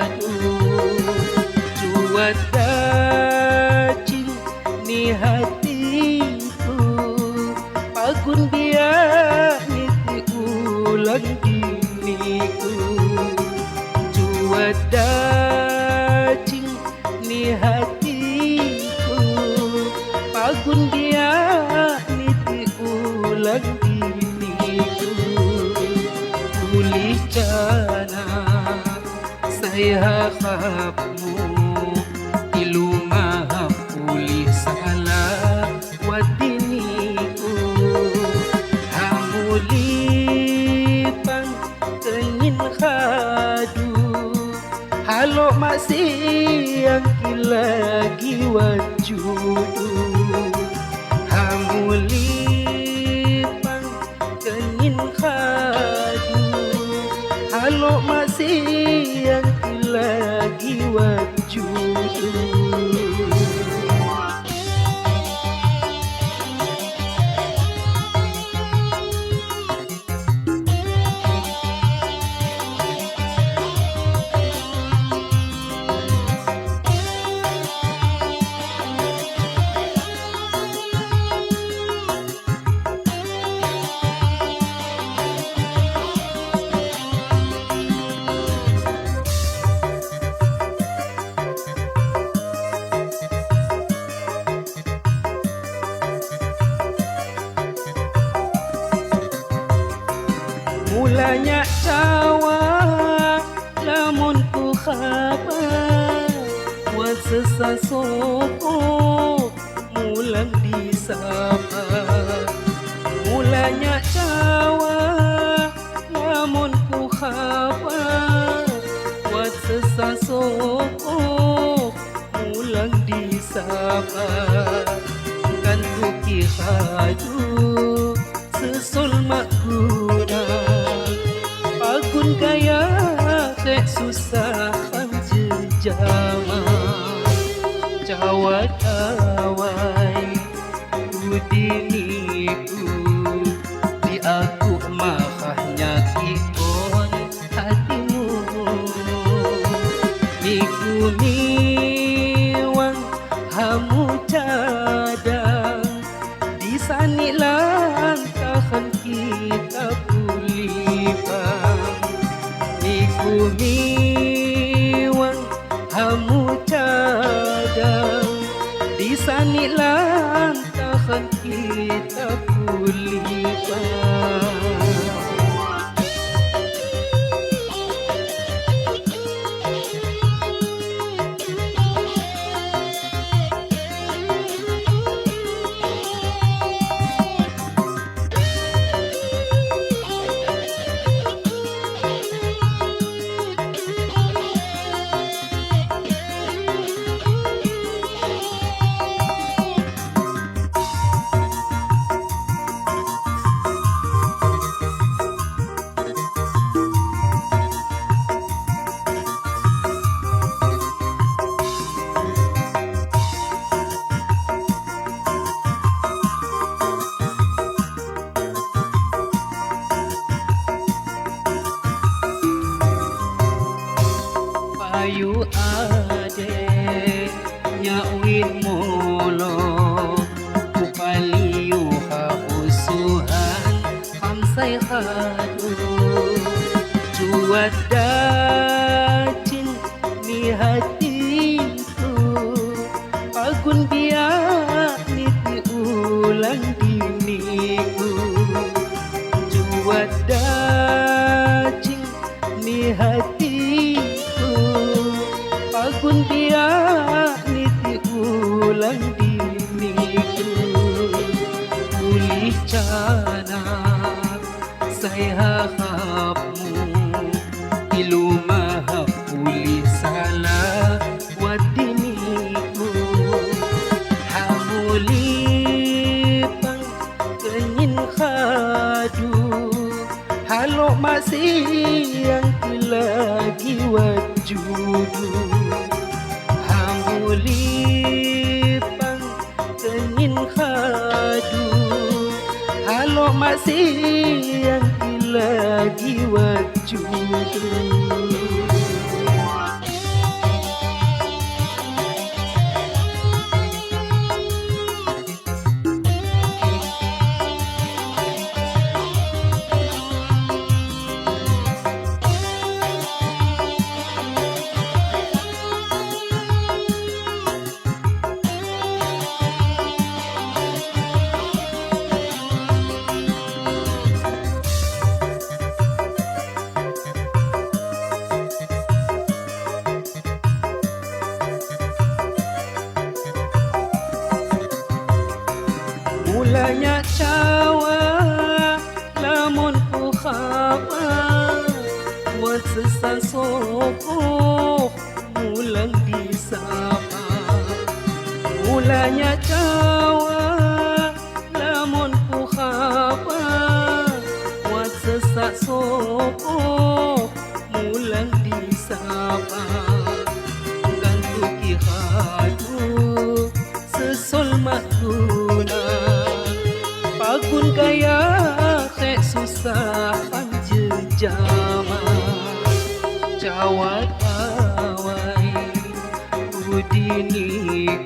khadu cuat dacing ni hatiku pagun biak ni ulang diniku cuat dacing ni hatiku pagun biak ni ulang diniku pulih jana saya harapmu ilumah pulih salah wadiniku hamulipang kenin khadu halo masih yang lagi wajudu hamulipang kenin khadu halo masih yang lagi wajudu. Mulanya cawa lamun ku khabar buat sesasoko mulang disapa mulanya cawa lamun ku khabar buat sesasoko mulang disapa kan tuki khadu sesul makuna pagun kaya kek susah jejama jawat awai udiniku di aku makahnya kikon hatimu niku niwang hamu cadang di sanilang tahan kita pulipang niku niwang hamu cadang di sanilang tahan kita pulipang. Ayu ade nyawin molo upaliu hausuhan hamsai khadu cuat dacin ni hatiku pagun biak ni ulang diniku cuat dacin ni hatiku pagun biak ni ulang diniku pulih cana saya harapmu ilumah pulih salah wadiniku hamulipang kenin khadu halo masih yang lagi wajudu hamulipang kenin khadu halo masih yang lagi wajudu. mulanya cawa lamun ku khaba buat sesan sokoh mulang disapa mulanya cawa lamun ku khaba buat sesak sokoh mulang disapa gantu ki hadu sesul makuna pagun kaya kek susah panjejama cawat awai udini